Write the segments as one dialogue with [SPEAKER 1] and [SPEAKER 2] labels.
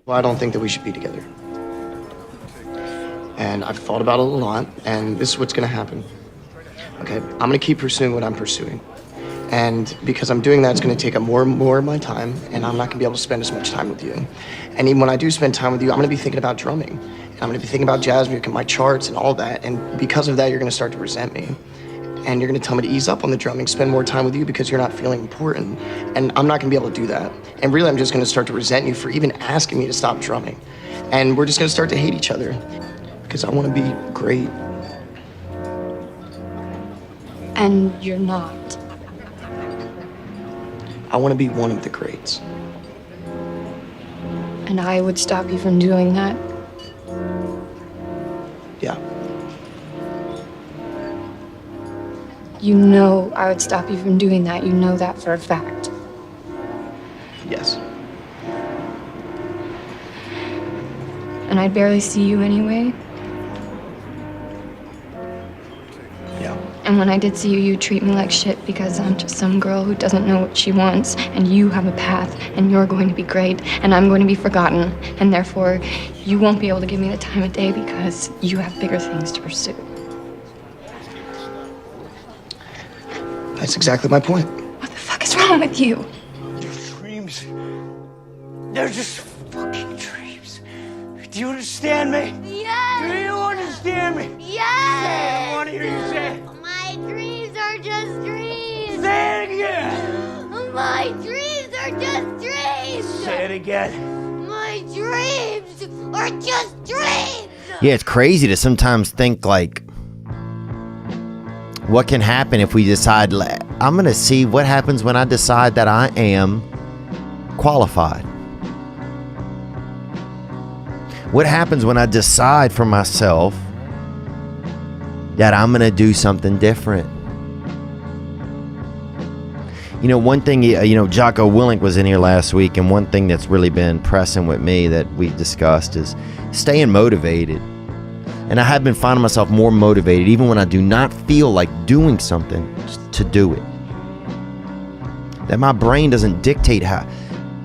[SPEAKER 1] Well, I don't think that we should be together. And I've thought about it a lot, and this is what's gonna happen. Okay, I'm gonna keep pursuing what I'm pursuing. And because I'm doing that, it's gonna take up more and more of my time, and I'm not gonna be able to spend as much time with you. And even when I do spend time with you, I'm gonna be thinking about drumming. And I'm gonna be thinking about jazz music and my charts and all that. And because of that, you're gonna start to resent me. And you're gonna tell me to ease up on the drumming, spend more time with you because you're not feeling important. And I'm not gonna be able to do that. And really, I'm just gonna start to resent you for even asking me to stop drumming. And we're just gonna start to hate each other because I wanna be great.
[SPEAKER 2] And you're not.
[SPEAKER 1] I wanna be one of the greats.
[SPEAKER 2] And I would stop you from doing that.
[SPEAKER 1] Yeah.
[SPEAKER 2] You know I would stop you from doing that. You know that for a fact.
[SPEAKER 1] Yes.
[SPEAKER 2] And I'd barely see you anyway.
[SPEAKER 1] Yeah.
[SPEAKER 2] And when I did see you, you treat me like shit because I'm just some girl who doesn't know what she wants. And you have a path, and you're going to be great, and I'm going to be forgotten. And therefore, you won't be able to give me the time of day because you have bigger things to pursue.
[SPEAKER 1] That's exactly my point.
[SPEAKER 2] What the fuck is wrong with you?
[SPEAKER 3] Your dreams, they're just fucking dreams. Do you understand me?
[SPEAKER 4] Yes!
[SPEAKER 3] Do you understand me?
[SPEAKER 4] Yes!
[SPEAKER 3] Say it, I want to hear you say it.
[SPEAKER 4] My dreams are just dreams!
[SPEAKER 3] Say it again.
[SPEAKER 4] My dreams are just dreams!
[SPEAKER 3] Say it again.
[SPEAKER 4] My dreams are just dreams!
[SPEAKER 5] Yeah, it's crazy to sometimes think like, what can happen if we decide, I'm going to see what happens when I decide that I am qualified. What happens when I decide for myself that I'm going to do something different? You know, one thing, Jocko Willink was in here last week, and one thing that's really been pressing with me that we discussed is staying motivated. And I have been finding myself more motivated, even when I do not feel like doing something, just to do it. That my brain doesn't dictate how.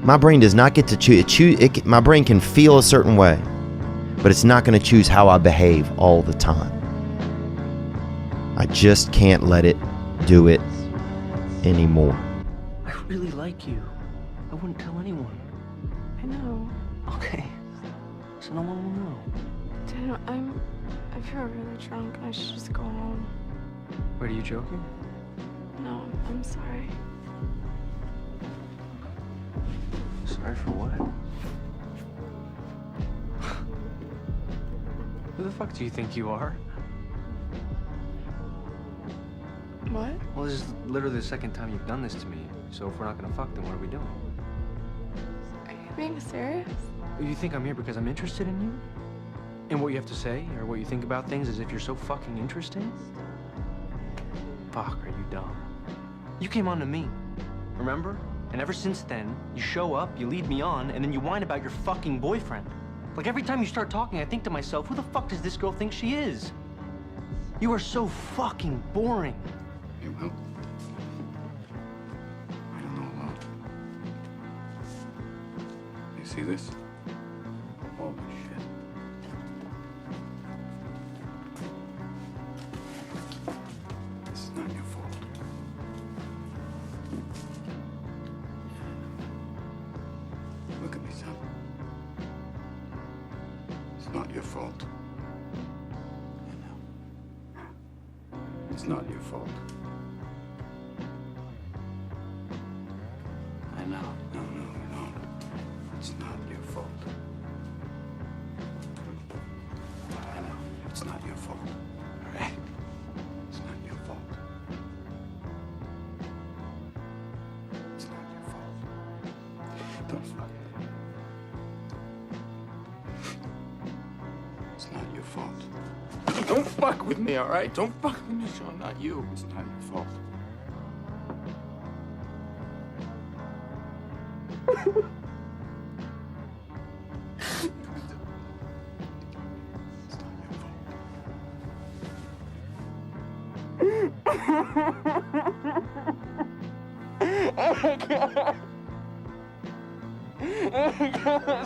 [SPEAKER 5] My brain does not get to choose. My brain can feel a certain way, but it's not going to choose how I behave all the time. I just can't let it do it anymore.
[SPEAKER 6] I really like you. I wouldn't tell anyone.
[SPEAKER 7] I know.
[SPEAKER 6] Okay. So no one will know.
[SPEAKER 7] Daniel, I feel really drunk. I should just go home.
[SPEAKER 6] Wait, are you joking?
[SPEAKER 7] No, I'm sorry.
[SPEAKER 6] Sorry for what? Who the fuck do you think you are?
[SPEAKER 7] What?
[SPEAKER 6] Well, this is literally the second time you've done this to me. So if we're not gonna fuck, then what are we doing?
[SPEAKER 7] Are you being serious?
[SPEAKER 6] You think I'm here because I'm interested in you? And what you have to say, or what you think about things as if you're so fucking interesting? Fuck, are you dumb? You came on to me, remember? And ever since then, you show up, you lead me on, and then you whine about your fucking boyfriend. Like every time you start talking, I think to myself, who the fuck does this girl think she is? You are so fucking boring.
[SPEAKER 8] Hey, well, I don't know a lot. You see this? All this shit. This is not your fault. Look at me, son. It's not your fault. It's not your fault. I know. No. It's not your fault. I know. It's not your fault. All right? It's not your fault. It's not your fault. Don't fuck. It's not your fault. Don't fuck with me, all right? Don't fuck with me, Sean. Not you. It's not your fault. It's not your fault. Oh my God.
[SPEAKER 9] I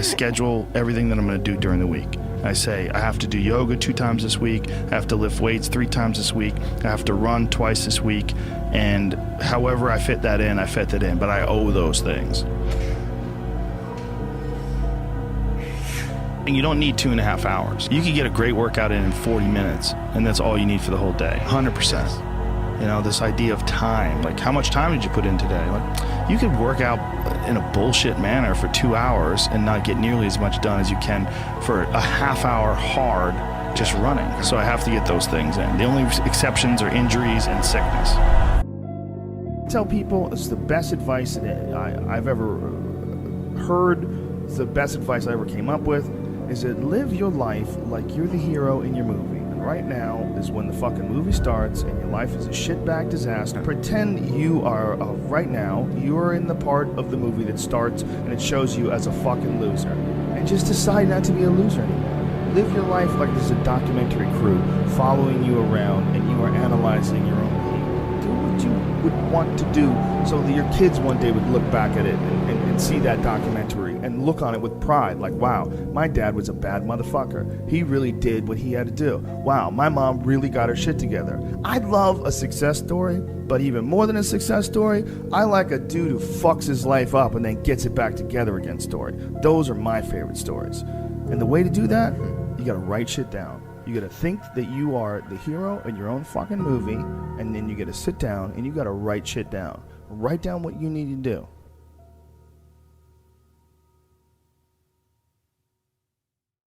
[SPEAKER 9] schedule everything that I'm going to do during the week. I say I have to do yoga 2 times this week, I have to lift weights 3 times this week, I have to run twice this week, and however I fit that in, I fit that in, but I owe those things. And you don't need 2.5 hours. You can get a great workout in 40 minutes, and that's all you need for the whole day, 100%. You know, this idea of time, like how much time did you put in today? Like, you could work out in a bullshit manner for 2 hours and not get nearly as much done as you can for a half hour hard just running. So I have to get those things in. The only exceptions are injuries and sickness. Tell people it's the best advice that I've ever heard. It's the best advice I ever came up with, is that live your life like you're the hero in your movie. Right now is when the fucking movie starts and your life is a shitbag disaster. Pretend you are, right now, you are in the part of the movie that starts and it shows you as a fucking loser. And just decide not to be a loser anymore. Live your life like there's a documentary crew following you around and you are analyzing your own behavior. Do what you would want to do so that your kids one day would look back at it and see that documentary and look on it with pride, like, wow, my dad was a bad motherfucker. He really did what he had to do. Wow, my mom really got her shit together. I love a success story, but even more than a success story, I like a dude who fucks his life up and then gets it back together again story. Those are my favorite stories. And the way to do that, you gotta write shit down. You gotta think that you are the hero in your own fucking movie, and then you gotta sit down and you gotta write shit down. Write down what you need to do.